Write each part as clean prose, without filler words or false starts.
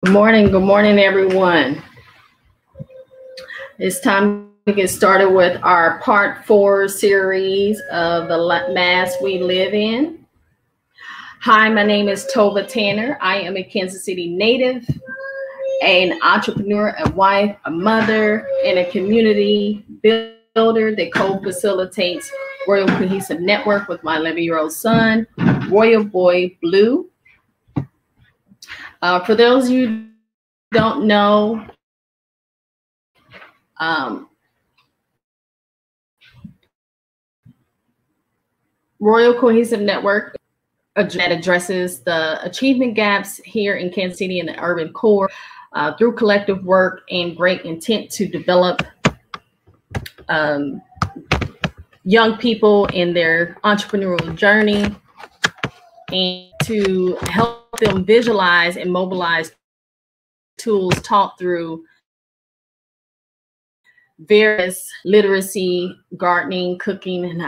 Good morning, everyone. It's time to get started with our part four series of the mass we live in. Hi, my name is Tova Tanner. I am a Kansas City native, an entrepreneur, a wife, a mother, and a community builder that co-facilitates Royal Cohesive Network with my 11-year-old son, Royal Boy Blue. For those of you who don't know, Royal Cohesive Network that addresses the achievement gaps here in Kansas City in the urban core through collective work and great intent to develop young people in their entrepreneurial journey and to help them visualize and mobilize tools taught through various literacy, gardening, cooking, and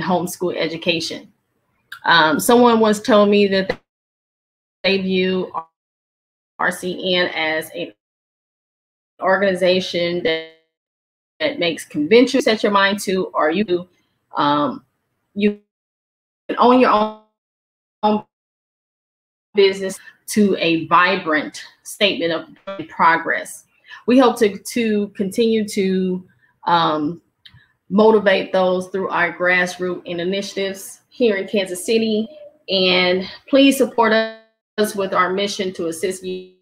homeschool education. Someone once told me that they view RCN as an organization that makes convention set your mind to, or you can own your own business to a vibrant statement of progress. We hope to continue to motivate those through our grassroots initiatives here in Kansas City. And please support us with our mission to assist you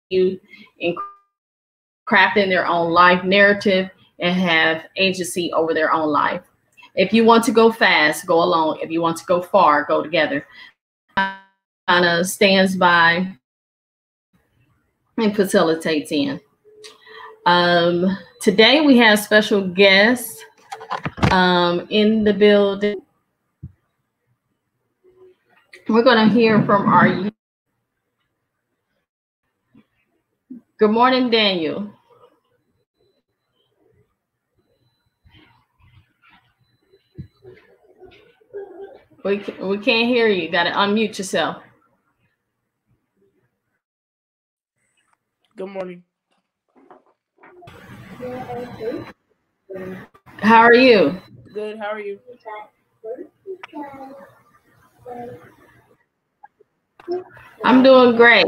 in crafting their own life narrative and have agency over their own life. If you want to go fast, go alone. If you want to go far, go together. Kind of stands by and facilitates in. Today we have special guests in the building. We're going to hear from our. Good morning, Daniel. We can't hear you. You got to unmute yourself. Good morning. How are you? Good. How are you? I'm doing great.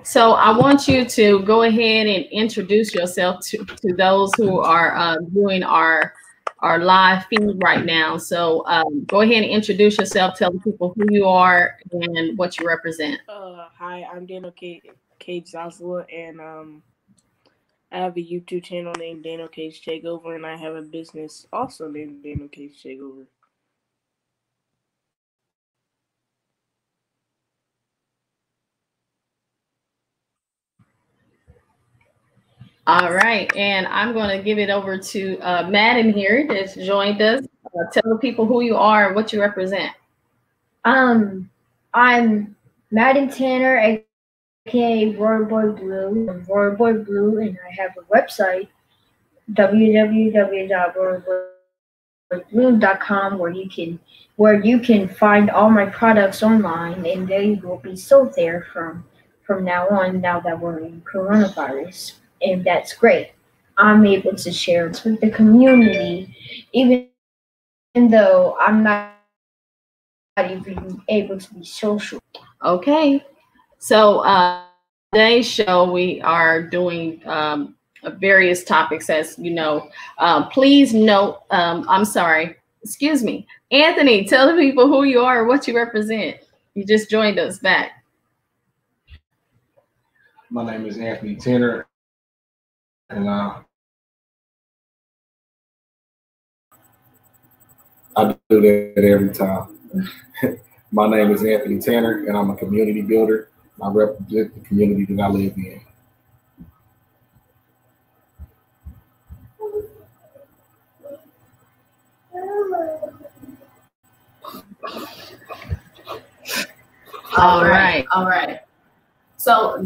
So I want you to go ahead and introduce yourself to those who are viewing our live feed right now. So go ahead and introduce yourself. Tell the people who you are and what you represent. Hi, I'm Daniel Cage Zasla, and I have a YouTube channel named Daniel Cage Takeover, and I have a business also named Daniel Cage Takeover. All right, and I'm going to give it over to Madden here that's joined us. Tell the people who you are and what you represent. I'm Madden Tanner, aka Royal Boy Blue. I'm Royal Boy Blue, and I have a website, www.royalboyblue.com, where you can find all my products online, and they will be sold there from now on. Now that we're in coronavirus, and that's great. I'm able to share it with the community, even though I'm not even able to be social. Okay, so today's show we are doing various topics, as you know. Please note, I'm sorry, excuse me, Anthony. Tell the people who you are and what you represent. You just joined us back. My name is Anthony Tanner, and I do that every time. My name is Anthony Tanner, and I'm a community builder. I represent the community that I live in. All right. So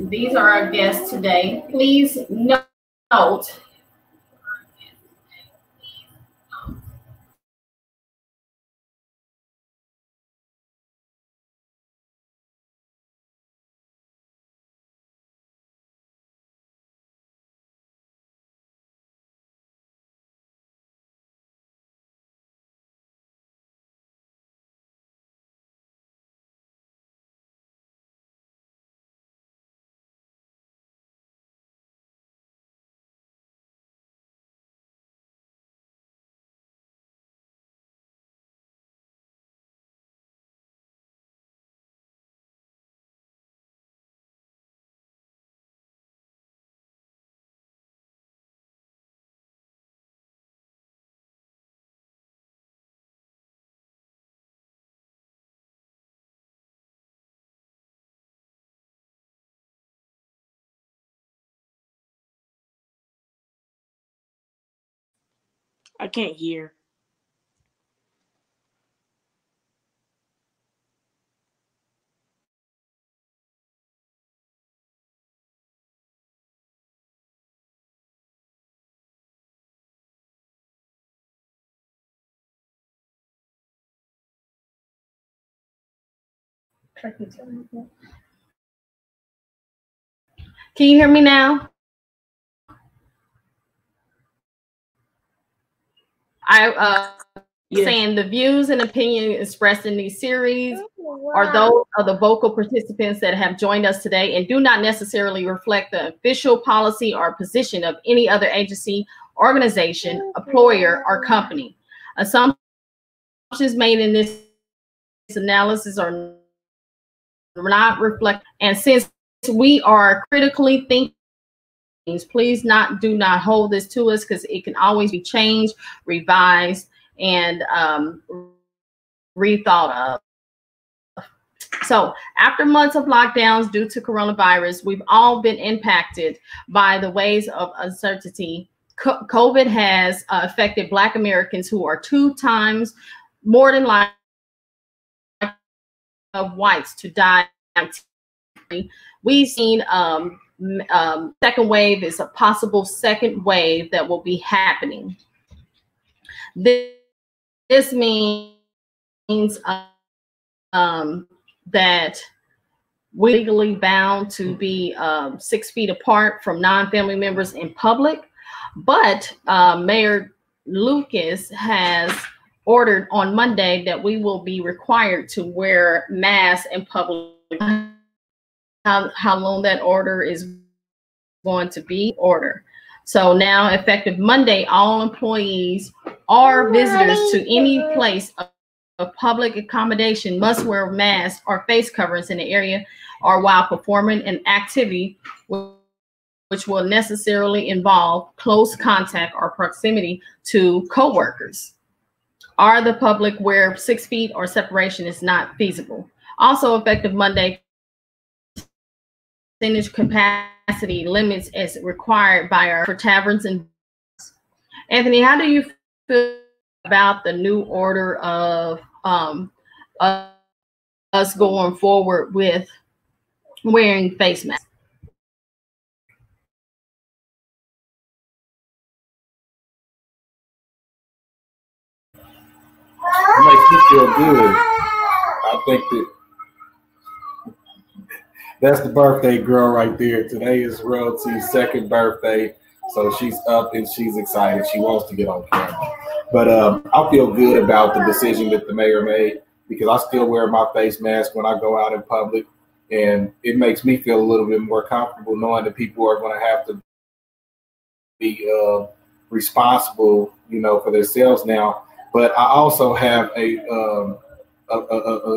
these are our guests today. Please note I can't hear. Can you hear me now? Yes. Saying the views and opinions expressed in these series are those of the vocal participants that have joined us today and do not necessarily reflect the official policy or position of any other agency, organization, employer, or company. Assumptions made in this analysis are not reflect, and since we are critically thinking, please do not hold this to us, because it can always be changed, revised, and rethought of. So after months of lockdowns due to coronavirus, we've all been impacted by the waves of uncertainty. COVID has affected Black Americans, who are 2 times more than likely of whites to die. We've seen second wave is a possible second wave that will be happening. This means that we're legally bound to be 6 feet apart from non-family members in public, but Mayor Lucas has ordered on Monday that we will be required to wear masks in public. How long that order is going to be order. So now, effective Monday, all employees or visitors to any place of public accommodation must wear masks or face coverings in the area or while performing an activity which will necessarily involve close contact or proximity to coworkers, or the public where 6 feet or separation is not feasible. Also effective Monday, percentage capacity limits as required by our for taverns and Anthony, how do you feel about the new order of us going forward with wearing face masks? It makes me feel good. I think that's the birthday girl right there. Today is Royalty's 2nd birthday, so she's up and she's excited. She wants to get on camera. But I feel good about the decision that the mayor made, because I still wear my face mask when I go out in public, and it makes me feel a little bit more comfortable knowing that people are going to have to be responsible, for themselves now. But I also have a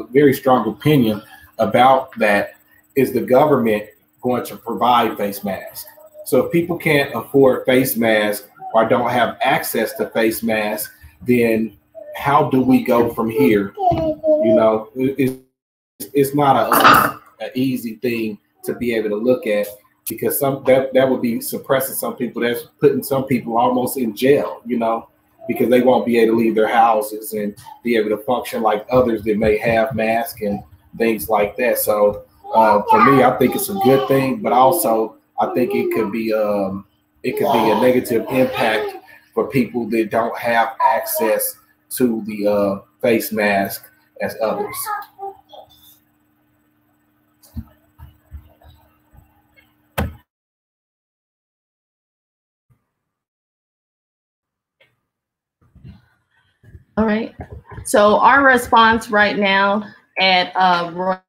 very strong opinion about that. Is the government going to provide face masks? So if people can't afford face masks or don't have access to face masks, then how do we go from here? It's not an easy thing to be able to look at, because that would be suppressing some people. That's putting some people almost in jail, because they won't be able to leave their houses and be able to function like others that may have masks and things like that. So for me, I think it's a good thing, but also I think it could be a negative impact for people that don't have access to the face mask as others. All right. So our response right now at Royal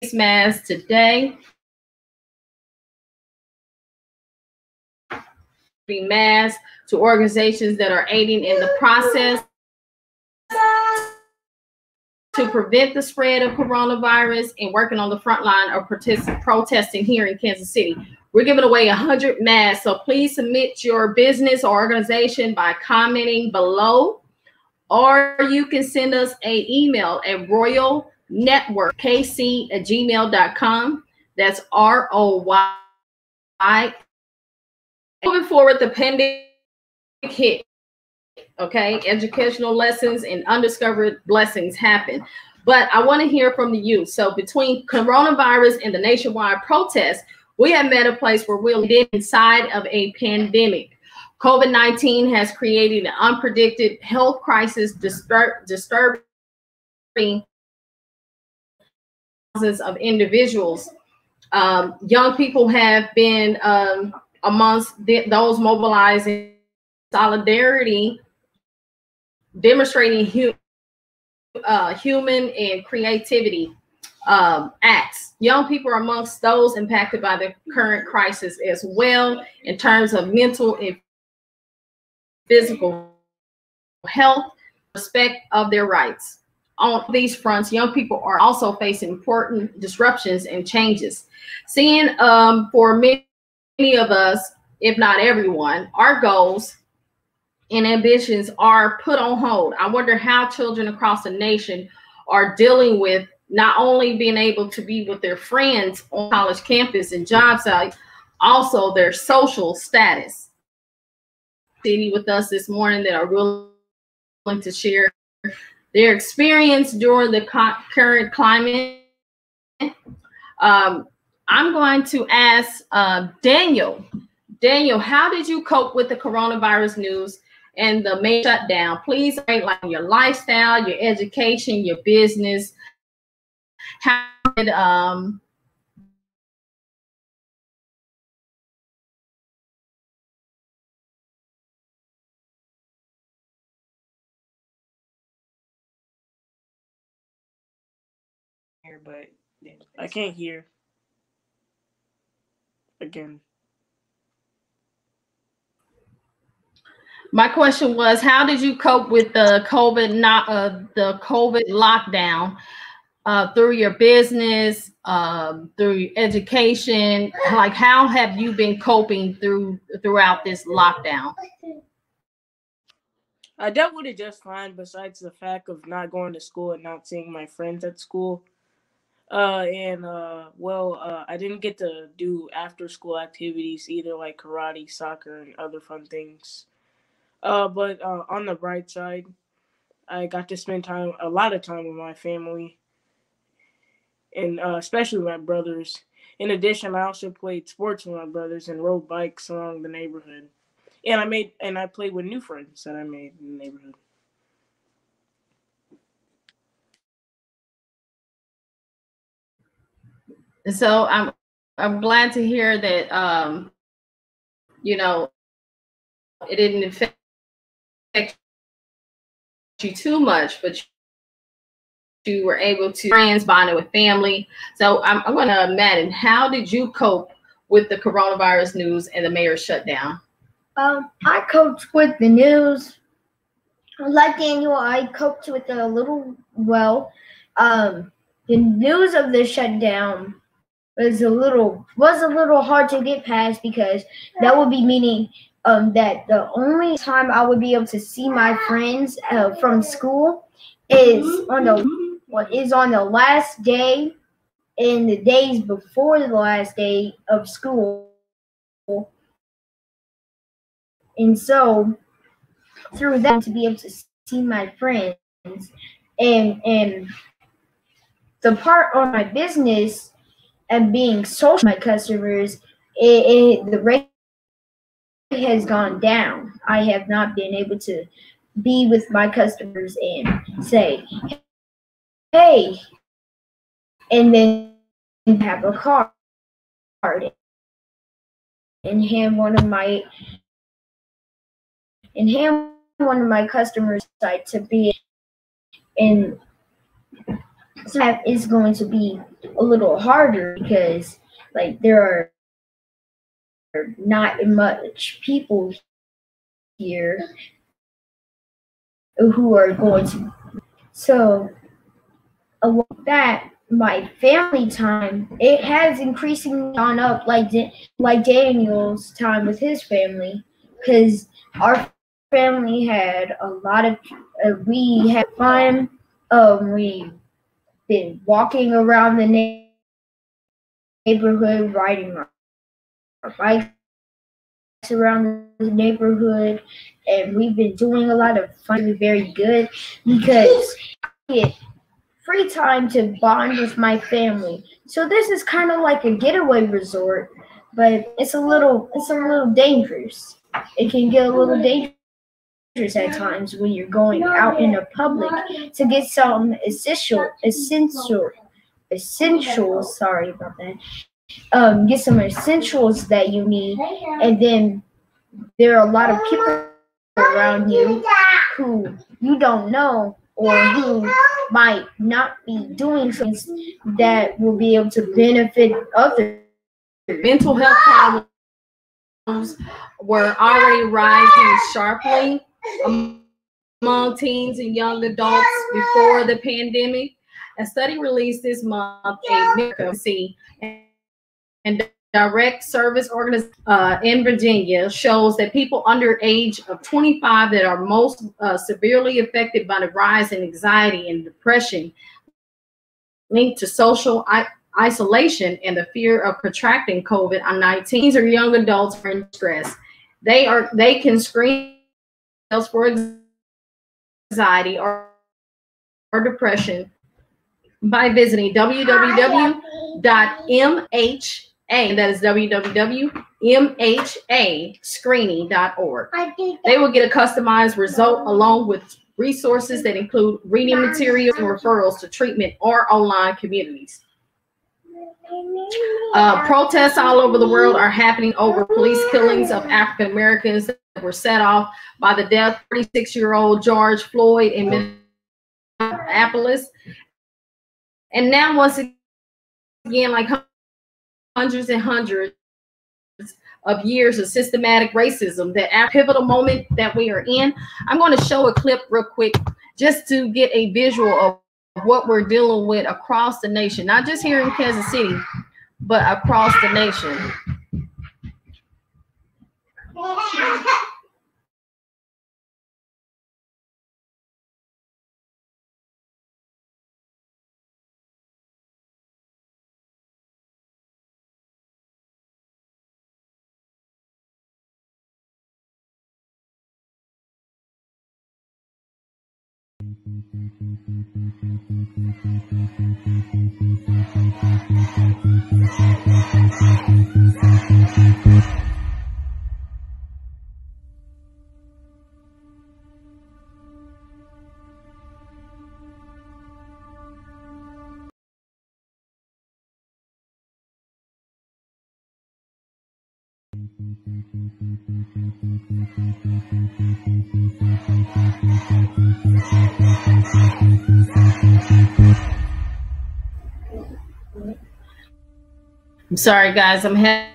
face mask today. masks to organizations that are aiding in the process to prevent the spread of coronavirus and working on the front line of protesting here in Kansas City. We're giving away 100 masks, so please submit your business or organization by commenting below, or you can send us an email at royalnetworkkc@gmail.com. That's ROY. Moving forward, the pandemic hit. Okay, educational lessons and undiscovered blessings happen. But I want to hear from the youth. So between coronavirus and the nationwide protests, we have met a place where we're living inside of a pandemic. COVID-19 has created an unpredicted health crisis, disturbing thousands of individuals. Young people have been amongst those mobilizing solidarity, demonstrating human and creativity acts. Young people are amongst those impacted by the current crisis as well in terms of mental and physical health, respect of their rights. On these fronts, young people are also facing important disruptions and changes. Seeing for many of us, if not everyone, our goals and ambitions are put on hold. I wonder how children across the nation are dealing with not only being able to be with their friends on college campus and job site, also their social status. City with us this morning that are willing to share their experience during the current climate. I'm going to ask Daniel. Daniel, how did you cope with the coronavirus news and the May shutdown? Please rate like your lifestyle, your education, your business. How did but I can't hear again. My question was, how did you cope with the COVID lockdown through your business, through your education? Like, how have you been coping throughout this lockdown? I dealt with it just fine, besides the fact of not going to school and not seeing my friends at school. I didn't get to do after-school activities either, like karate, soccer, and other fun things. But on the bright side, I got to spend a lot of time with my family, and especially my brothers. In addition, I also played sports with my brothers and rode bikes around the neighborhood. And I played with new friends that I made in the neighborhood. So I'm glad to hear that it didn't affect you too much, but you were able to friends bonding with family. So I'm going to Madden, how did you cope with the coronavirus news and the mayor's shutdown? I coped with the news. Like Daniel, I coped with it a little well. The news of the shutdown was a little hard to get past, because that would be meaning that the only time I would be able to see my friends from school is on the last day and the days before the last day of school. And so through that, to be able to see my friends, and the part on my business and being social with my customers, the rate has gone down. I have not been able to be with my customers and say, hey, and then have a card and hand one of my customers side to be, and so that is going to be a little harder, because like there not much people here who are going to. So along with that, my family time, it has increasingly gone up like Daniel's time with his family, because our family had a lot of we had fun. We been walking around the neighborhood, riding our bikes around the neighborhood, and we've been doing a lot of fun. Very good because I get free time to bond with my family. So this is kind of like a getaway resort, but it's a little dangerous. It can get a little dangerous at times when you're going out in the public to get some essentials. Sorry about that. Get some essentials that you need, and then there are a lot of people around you who you don't know or who might not be doing things that will be able to benefit others. Mental health problems were already rising sharply among teens and young adults before the pandemic. A study released this month, and direct service organization in Virginia shows that people under age of 25 that are most severely affected by the rise in anxiety and depression linked to social isolation and the fear of contracting COVID-19. Teens or young adults are in stress. They can screen for anxiety or depression by visiting www.mha, and that is www.mhascreening.org. They will get a customized result along with resources that include reading materials and referrals to treatment or online communities. Protests all over the world are happening over police killings of African Americans that were set off by the death of 36-year-old George Floyd in Minneapolis. And now, once again, like hundreds and hundreds of years of systematic racism, that our pivotal moment that we are in, I'm going to show a clip real quick just to get a visual of what we're dealing with across the nation, not just here in Kansas City, but across the nation. I'm sorry, guys. I'm having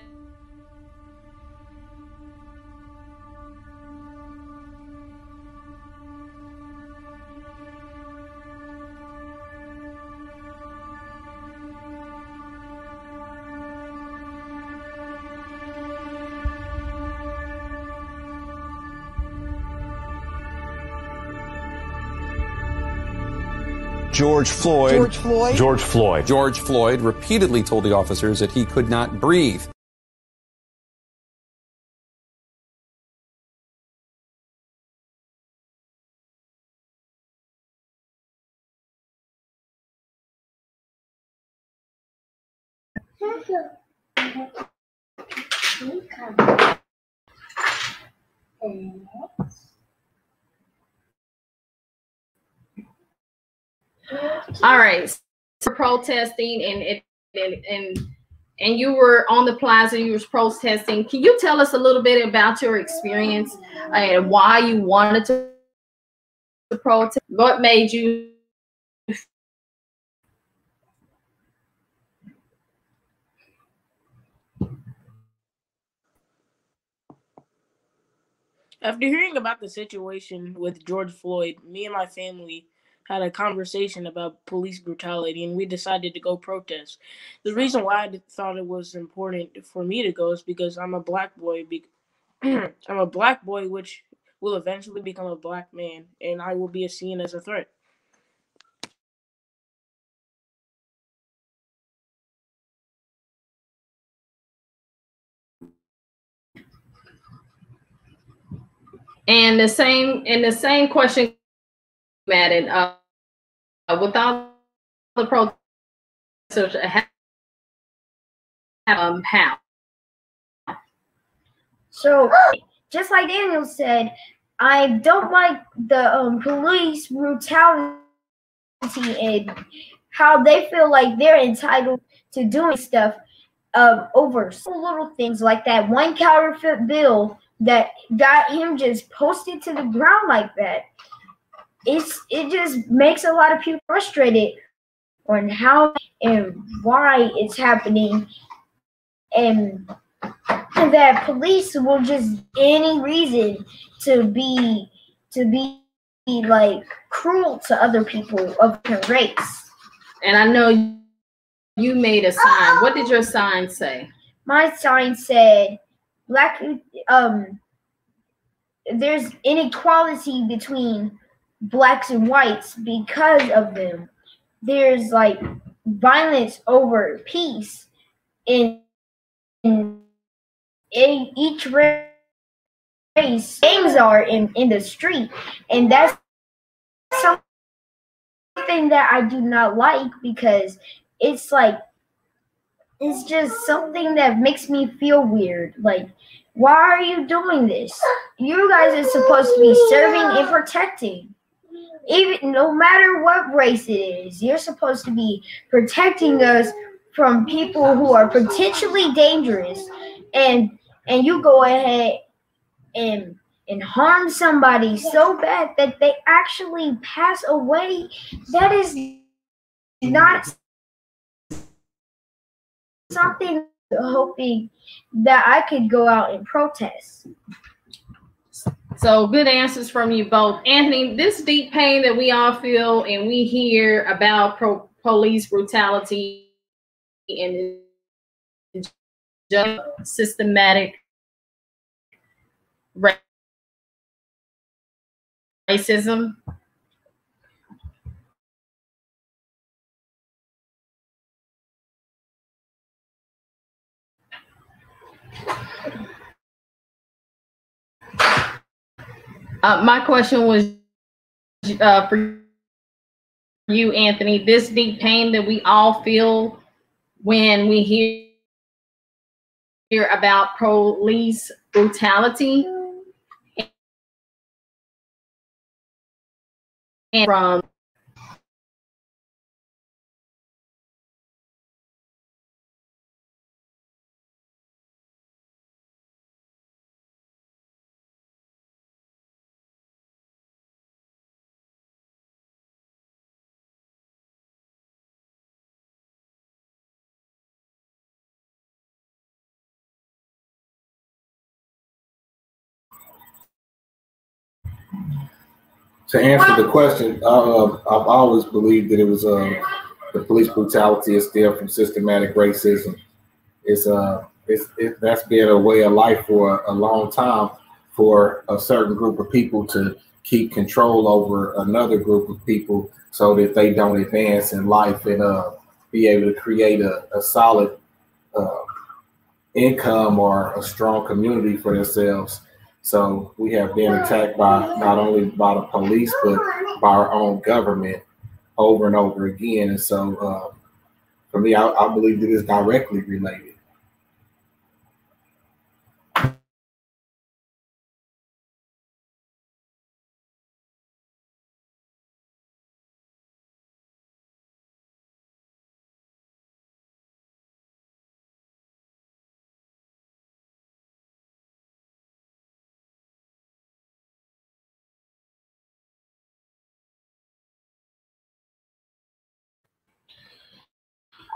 George Floyd repeatedly told the officers that he could not breathe. all right. So protesting and you were on the plaza, you was protesting. Can you tell us a little bit about your experience and why you wanted to protest? What made you? After hearing about the situation with George Floyd, me and my family had a conversation about police brutality, and we decided to go protest. The reason why I thought it was important for me to go is because I'm a black boy. I'm a black boy, which will eventually become a black man, and I will be seen as a threat. And the same question, Madden, with all the protesters, how? So, just like Daniel said, I don't like the police brutality and how they feel like they're entitled to doing stuff over so little things like that one counterfeit bill that got him just posted to the ground like that. It just makes a lot of people frustrated on how and why it's happening, and that police will just any reason to be like cruel to other people of their race. And I know you made a sign. What did your sign say? My sign said, there's inequality between blacks and whites because of them. There's like violence over peace in each race. Gangs are in the street, and that's something that I do not like, because it's like it's just something that makes me feel weird. Like, why are you doing this? You guys are supposed to be serving and protecting. Even no matter what race it is, you're supposed to be protecting us from people who are potentially dangerous, and you go ahead and harm somebody so bad that they actually pass away. That is not something hoping that I could go out and protest. So good answers from you both. Anthony, this deep pain that we all feel and we hear about police brutality and systematic racism. My question was for you, Anthony. This deep pain that we all feel when we hear about police brutality and from To answer the question, I've always believed that it was the police brutality is still from systematic racism. That's been a way of life for a long time for a certain group of people to keep control over another group of people so that they don't advance in life and be able to create a solid income or a strong community for themselves. So we have been attacked by not only by the police, but by our own government over and over again. And so for me, I believe it is directly related.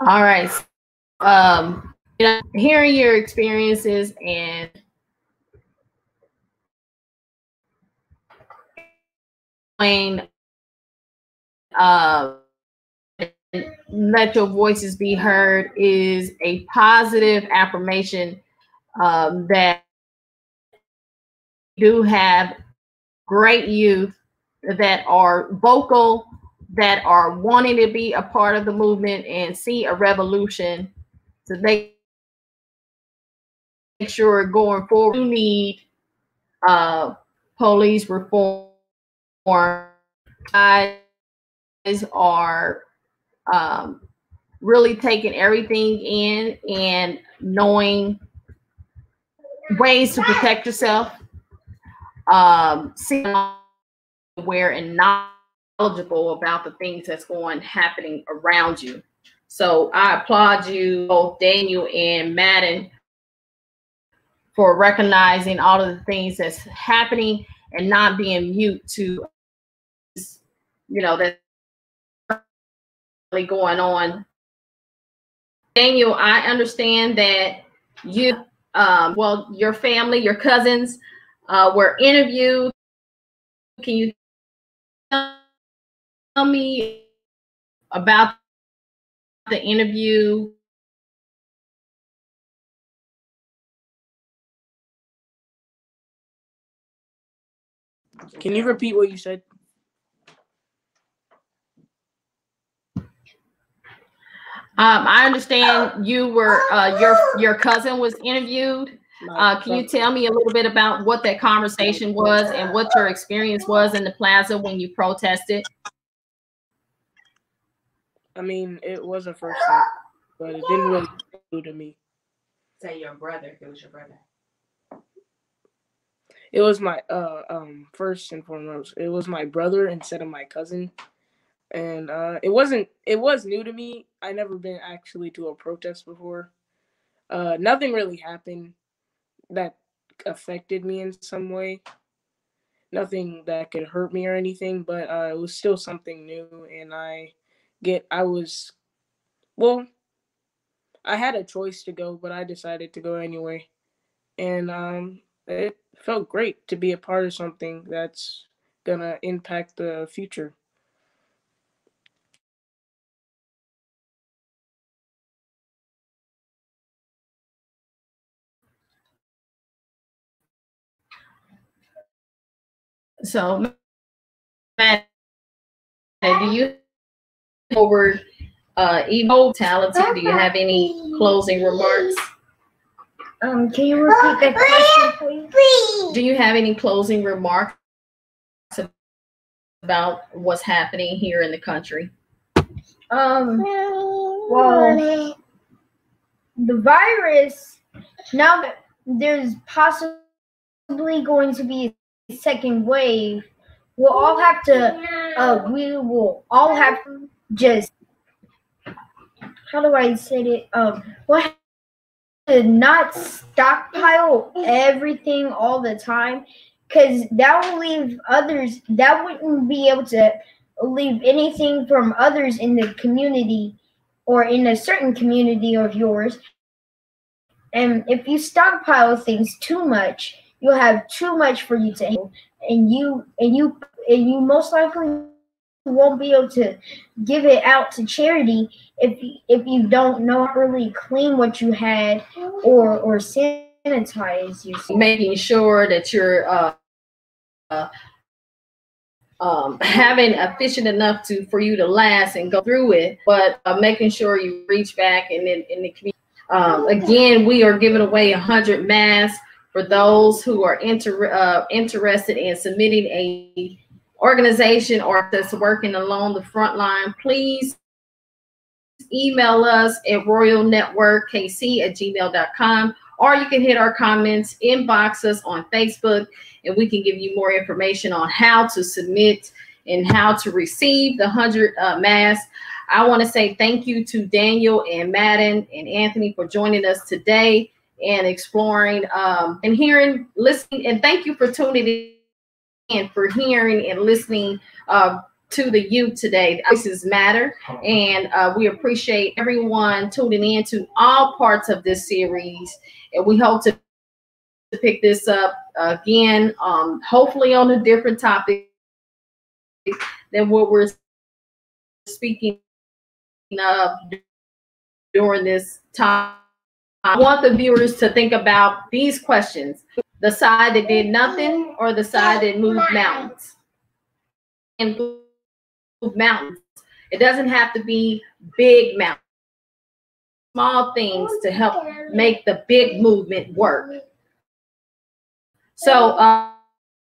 all right. Hearing your experiences and let your voices be heard is a positive affirmation that do have great youth that are vocal, that are wanting to be a part of the movement and see a revolution to make sure going forward. We need police reform. Guys are really taking everything in and knowing ways to protect yourself, seeing aware and knowledgeable about the things that's happening around you. So I applaud you, both Daniel and Madden, for recognizing all of the things that's happening and not being mute to, that's really going on. Daniel, I understand that you, your family, your cousins were interviewed. Can you tell me about the interview? Can you repeat what you said? I understand you were your cousin was interviewed. Can you tell me a little bit about what that conversation was and what your experience was in the plaza when you protested? I mean, it was a first time, but it didn't really do to me. Say your brother. It was your brother. It was my first and foremost, it was my brother instead of my cousin. And it was new to me. I never been actually to a protest before. Nothing really happened that affected me in some way. Nothing that could hurt me or anything, but it was still something new. And I had a choice to go, but I decided to go anyway. And it felt great to be a part of something that's gonna impact the future. So, Matt, do you forward immortality? Do you have any closing remarks? Can you repeat that question, please? Do you have any closing remarks about what's happening here in the country? Well, the virus, now that there's possibly going to be a second wave, we will all have to just, how do I say it? We'll have to not stockpile everything all the time, because that will leave others, that wouldn't be able to leave anything from others in the community or in a certain community of yours. And if you stockpile things too much, you'll have too much for you to handle, and you most likely won't be able to give it out to charity if you don't know how to really clean what you had or sanitize yourself. Making sure that you're having efficient enough for you to last and go through it, but making sure you reach back in the community. Again, we are giving away 100 masks for those who are interested in submitting a organization or that's working along the front line. Please email us at royalnetworkkc@gmail.com, or you can hit our comments, inbox us on Facebook, and we can give you more information on how to submit and how to receive the 100 masks. I want to say thank you to Daniel and Madden and Anthony for joining us today and exploring and hearing, listening, and thank you for tuning in, for hearing and listening to the youth today. Voices matter, and we appreciate everyone tuning in to all parts of this series, and we hope to pick this up again, hopefully on a different topic. than what we're speaking of during this time. I want the viewers to think about these questions: the side that did nothing or the side that moved mountains. And move mountains. It doesn't have to be big mountains. Small things to help make the big movement work. So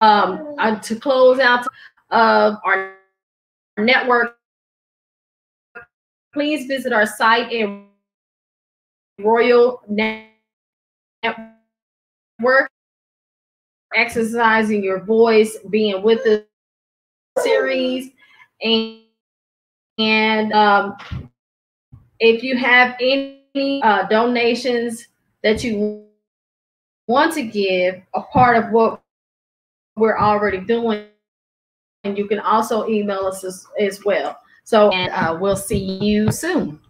to close out our network, please visit our site at Royal Network, Exercising Your Voice, being with the series, and if you have any donations that you want to give, a part of what we're already doing, and you can also email us as well. So, and we'll see you soon.